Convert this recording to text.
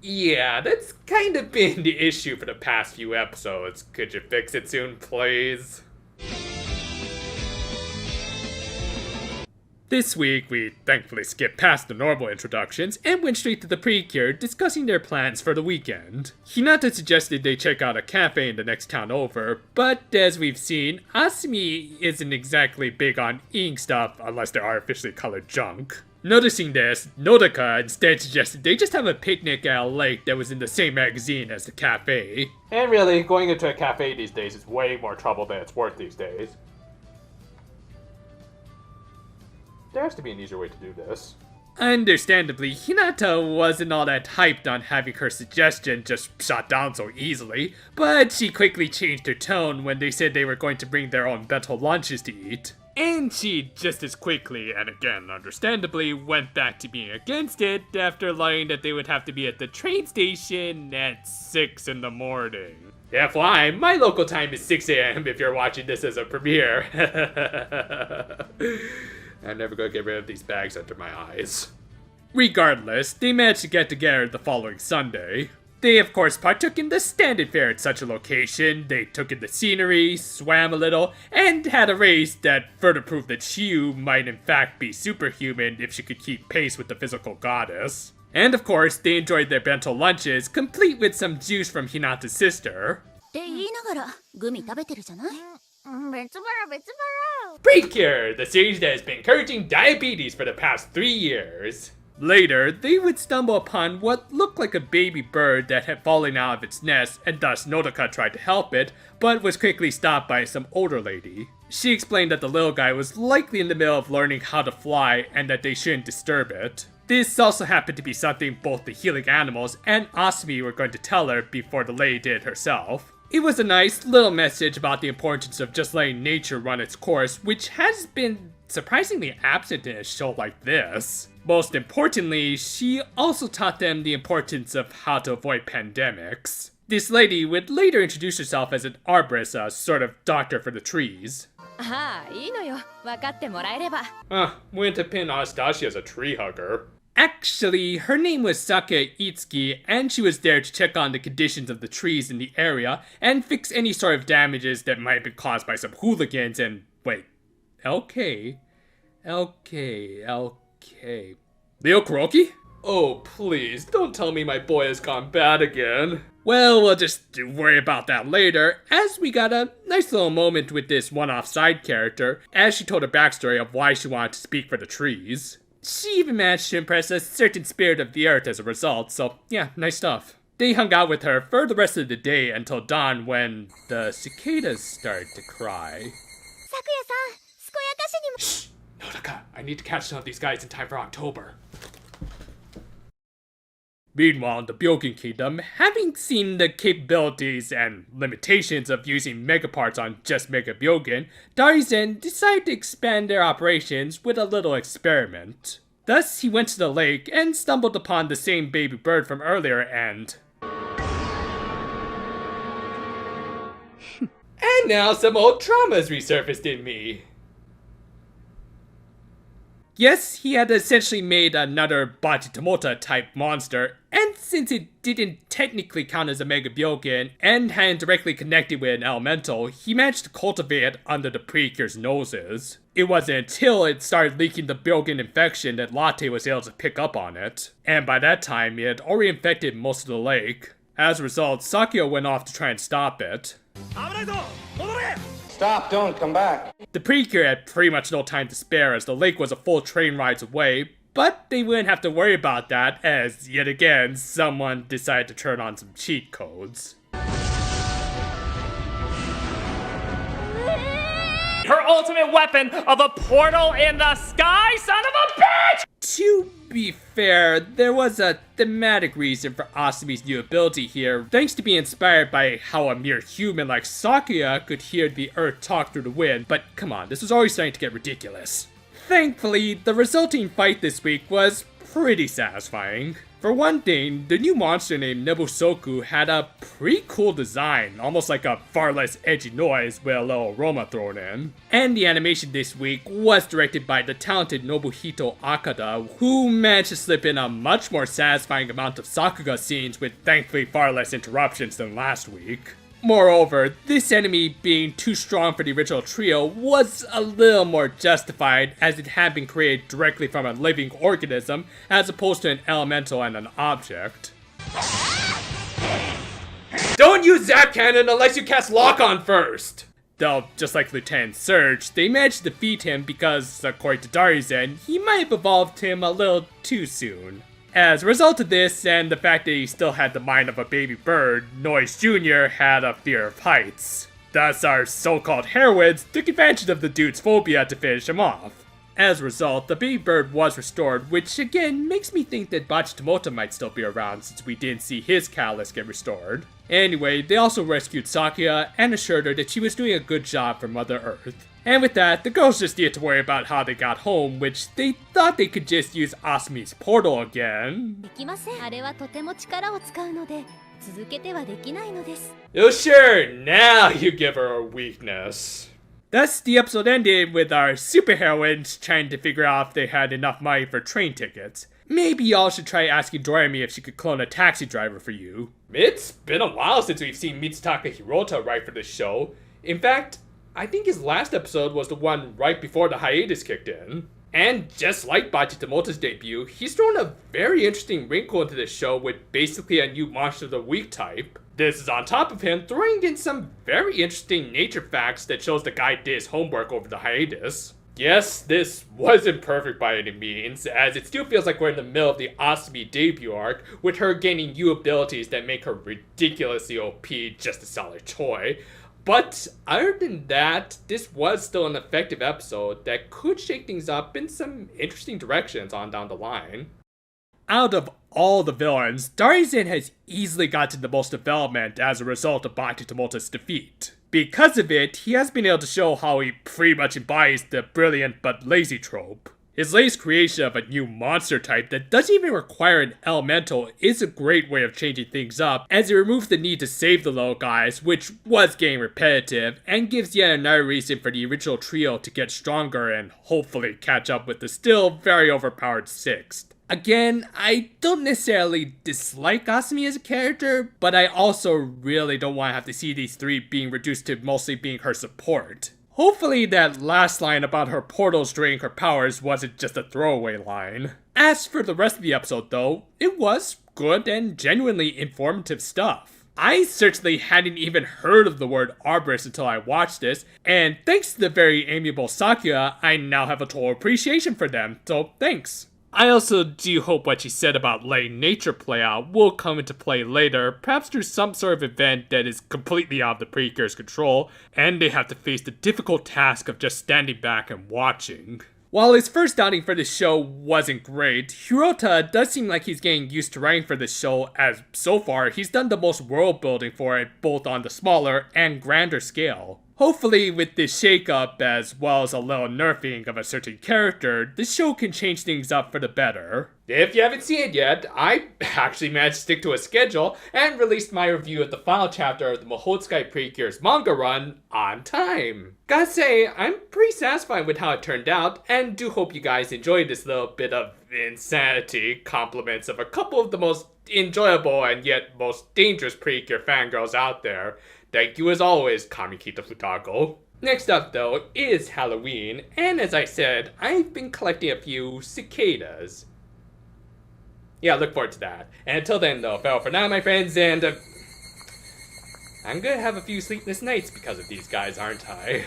Yeah, that's kind of been the issue for the past few episodes. Could you fix it soon, please? This week, we thankfully skipped past the normal introductions and went straight to the Precure, discussing their plans for the weekend. Hinata suggested they check out a cafe in the next town over, but as we've seen, Asumi isn't exactly big on eating stuff unless they're artificially colored junk. Noticing this, Nodoka instead suggested they just have a picnic at a lake that was in the same magazine as the cafe. And really, going into a cafe these days is way more trouble than it's worth these days. There has to be an easier way to do this. Understandably, Hinata wasn't all that hyped on having her suggestion just shot down so easily, but she quickly changed her tone when they said they were going to bring their own bento lunches to eat. And she just as quickly, and again understandably, went back to being against it after learning that they would have to be at the train station at 6 in the morning. FYI, my local time is 6 AM if you're watching this as a premiere. I'm never gonna get rid of these bags under my eyes. Regardless, they managed to get together the following Sunday. They of course partook in the standard fare at such a location. They took in the scenery, swam a little, and had a race that further proved that Shiyu might in fact be superhuman if she could keep pace with the physical goddess. And of course, they enjoyed their bento lunches, complete with some juice from Hinata's sister. Precure, the series that has been encouraging diabetes for the past 3 years. Later, they would stumble upon what looked like a baby bird that had fallen out of its nest, and thus Nodoka tried to help it, but was quickly stopped by some older lady. She explained that the little guy was likely in the middle of learning how to fly and that they shouldn't disturb it. This also happened to be something both the healing animals and Asumi were going to tell her before the lady did herself. It was a nice little message about the importance of just letting nature run its course, which has been surprisingly absent in a show like this. Most importantly, she also taught them the importance of how to avoid pandemics. This lady would later introduce herself as an arborist, a sort of doctor for the trees. Went to pin Anastasia as a tree hugger. Actually, her name was Sakia Itsuki, and she was there to check on the conditions of the trees in the area and fix any sort of damages that might have been caused by some hooligans and... wait. LK? Leo Kuroki? Oh, please, don't tell me my boy has gone bad again. Well, we'll just worry about that later, as we got a nice little moment with this one-off side character, as she told her backstory of why she wanted to speak for the trees. She even managed to impress a certain spirit of the earth as a result, so yeah, nice stuff. They hung out with her for the rest of the day until dawn when the cicadas started to cry. Shh! Nodoka, I need to catch some of these guys in time for October. Meanwhile, in the Byogen Kingdom, having seen the capabilities and limitations of using mega parts on just Mega Byogen, Daruizen decided to expand their operations with a little experiment. Thus, he went to the lake and stumbled upon the same baby bird from earlier and... and now some old traumas resurfaced in me. Yes, he had essentially made another Bachitomota type monster, and since it didn't technically count as a Mega Byogen and hadn't directly connected with an elemental, he managed to cultivate it under the Precure's noses. It wasn't until it started leaking the Byogen infection that Latte was able to pick up on it, and by that time it had already infected most of the lake. As a result, Sakio went off to try and stop it. Stop, don't come back. The Precure had pretty much no time to spare as the lake was a full train rides away, but they wouldn't have to worry about that as, yet again, someone decided to turn on some cheat codes. Her ultimate weapon of a portal in the sky, son of a bitch! To be fair, there was a thematic reason for Asumi's new ability here, thanks to being inspired by how a mere human like Sakuya could hear the earth talk through the wind, but come on, this was already starting to get ridiculous. Thankfully, the resulting fight this week was pretty satisfying. For one thing, the new monster named Nebusoku had a pretty cool design, almost like a far less edgy noise with a little aroma thrown in. And the animation this week was directed by the talented Nobuhito Akada, who managed to slip in a much more satisfying amount of Sakuga scenes with thankfully far less interruptions than last week. Moreover, this enemy being too strong for the original trio was a little more justified, as it had been created directly from a living organism as opposed to an elemental and an object. Don't use Zap Cannon unless you cast Lock On first! Though, just like Lieutenant Surge, they managed to defeat him because, according to Daruizen, he might have evolved him a little too soon. As a result of this, and the fact that he still had the mind of a baby bird, Noise Jr. had a fear of heights. Thus, our so-called heroines took advantage of the dude's phobia to finish him off. As a result, the baby bird was restored, which again makes me think that Bachitomoto might still be around since we didn't see his catalyst get restored. Anyway, they also rescued Sakuya and assured her that she was doing a good job for Mother Earth. And with that, the girls just needed to worry about how they got home, which they thought they could just use Asumi's portal again. Oh sure, now you give her a weakness. Thus, the episode ended with our superheroines trying to figure out if they had enough money for train tickets. Maybe y'all should try asking Doremi if she could clone a taxi driver for you. It's been a while since we've seen Mitsutaka Hirota write for the show. In fact, I think his last episode was the one right before the hiatus kicked in. And just like Bachitomoto's debut, he's thrown a very interesting wrinkle into this show with basically a new Monster of the Week type. This is on top of him throwing in some very interesting nature facts that shows the guy did his homework over the hiatus. Yes, this wasn't perfect by any means, as it still feels like we're in the middle of the Asumi debut arc, with her gaining new abilities that make her ridiculously OP just to sell a toy. But other than that, this was still an effective episode that could shake things up in some interesting directions on down the line. Out of all the villains, Daruizen has easily gotten the most development as a result of Bachitomoto's defeat. Because of it, he has been able to show how he pretty much embodies the brilliant but lazy trope. His latest creation of a new monster type that doesn't even require an elemental is a great way of changing things up, as it removes the need to save the little guys, which was getting repetitive, and gives yet another reason for the original trio to get stronger and hopefully catch up with the still very overpowered 6th. Again, I don't necessarily dislike Asumi as a character, but I also really don't want to have to see these three being reduced to mostly being her support. Hopefully that last line about her portals draining her powers wasn't just a throwaway line. As for the rest of the episode though, it was good and genuinely informative stuff. I certainly hadn't even heard of the word arborist until I watched this, and thanks to the very amiable Sakuya, I now have a total appreciation for them, so thanks. I also do hope what she said about letting nature play out will come into play later, perhaps through some sort of event that is completely out of the Precure's control, and they have to face the difficult task of just standing back and watching. While his first outing for this show wasn't great, Hirota does seem like he's getting used to writing for this show, as so far he's done the most world building for it, both on the smaller and grander scale. Hopefully with this shakeup, as well as a little nerfing of a certain character, the show can change things up for the better. If you haven't seen it yet, I actually managed to stick to a schedule and released my review of the final chapter of the Mahotsukai Precure's manga run on time. Gotta say, I'm pretty satisfied with how it turned out, and do hope you guys enjoyed this little bit of insanity, compliments of a couple of the most enjoyable and yet most dangerous Precure fangirls out there. Thank you as always, Kamikita Futago. Next up though is Halloween, and as I said, I've been collecting a few cicadas. Yeah, look forward to that. And until then though, farewell for now my friends, and I'm gonna have a few sleepless nights because of these guys, aren't I?